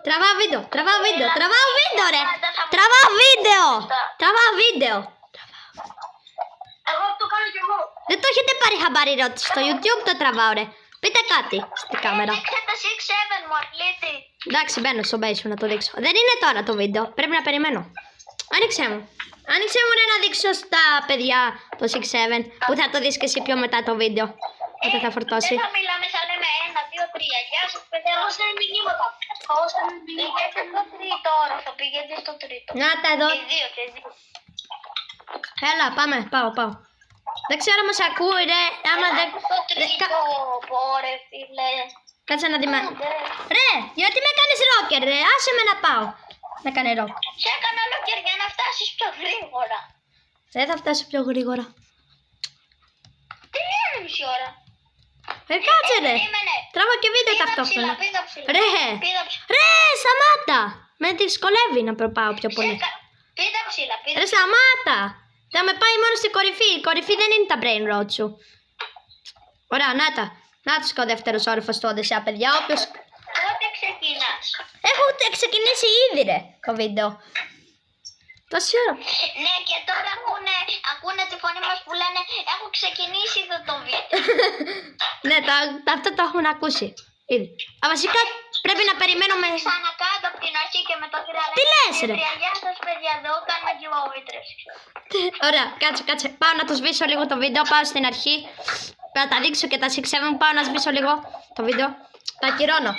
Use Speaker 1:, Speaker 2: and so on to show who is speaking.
Speaker 1: Τραβάω βίντεο, ρε. Τραβάω βίντεο.
Speaker 2: Εγώ το κάνω κι εγώ.
Speaker 1: Δεν το έχετε πάρει χαμπάρι, ρε, ότι στο YouTube το τραβάω, ρε. Πείτε κάτι στη κάμερα.
Speaker 2: Δείξε το 6-7 μου, αθλήτη.
Speaker 1: Εντάξει, μπαίνω στο base να το δείξω. Δεν είναι τώρα το βίντεο. Πρέπει να περιμένω. Άνοιξε μου. Άνοιξε μου, ρε, να δείξω στα παιδιά το 6-7 που θα το δεις και εσύ πιο μετά το βίντεο. Όταν θα φορτώσει.
Speaker 2: Δεν θα μιλάμε, θα λέμε 1, 2, 3. Γεια σας, παιδιά. Πώς είναι μηνύματα. Πήγαινε στο τρίτο όρο, θα πηγαίνει στο τρίτο.
Speaker 1: Να τα εδώ.
Speaker 2: Και δύο.
Speaker 1: Έλα, πάμε. Πάω. Δεν ξέρω μας ακούει, ρε. Άμα δεν...
Speaker 2: Το τρίτο, πόρε, φίλε.
Speaker 1: Κάτσε να δούμε. Ρε, γιατί με κάνεις ρόκερ, ρε. Άσε με να πάω. Να κάνει ρόκ.
Speaker 2: Σε έκανα λόγκερ για να φτάσεις πιο γρήγορα.
Speaker 1: Δεν θα φτάσω πιο γρήγορα.
Speaker 2: Τι είναι μισή ώρα.
Speaker 1: Κάτσε, ρε.
Speaker 2: Περίμενε.
Speaker 1: Τράβα και βίντεο
Speaker 2: Πήγα
Speaker 1: ταυτόχρονα.
Speaker 2: ψηλά.
Speaker 1: Ρε,
Speaker 2: Πήγα ψηλά.
Speaker 1: ρε, σταμάτα. Με δυσκολεύει να προπάω πιο πολύ.
Speaker 2: Πήγα ψηλά.
Speaker 1: Ρε, σταμάτα. Θα με πάει μόνο στην κορυφή. Η κορυφή δεν είναι τα brain rot σου. Ωραία, να τα. Να τους και ο δεύτερος όροφος του Οδυσσέα, παιδιά. Όποιος...
Speaker 2: Πότε ξεκινάς.
Speaker 1: Έχω ξεκινήσει ήδη, ρε, το βίντεο. Τόση ώρα.
Speaker 2: Ναι, και τώρα ακούνε τη φωνή μας που λένε έχω ξεκινήσει εδώ το βίντεο.
Speaker 1: Ναι, αυτό το έχουν ακούσει ήδη. Βασικά πρέπει να περιμένουμε...
Speaker 2: Ξανακάτω από την αρχή και με το κράλα.
Speaker 1: Τι λες, ρε.
Speaker 2: Γεια σας, παιδιά, εδώ κάνουμε giveaway 3.
Speaker 1: Ωραία, κάτσε. Πάω να το σβήσω λίγο το βίντεο. Πάω στην αρχή. Θα τα δείξω και τα 6-7. Πάω να σβήσω λίγο το βίντεο. Τα ακυρώνω.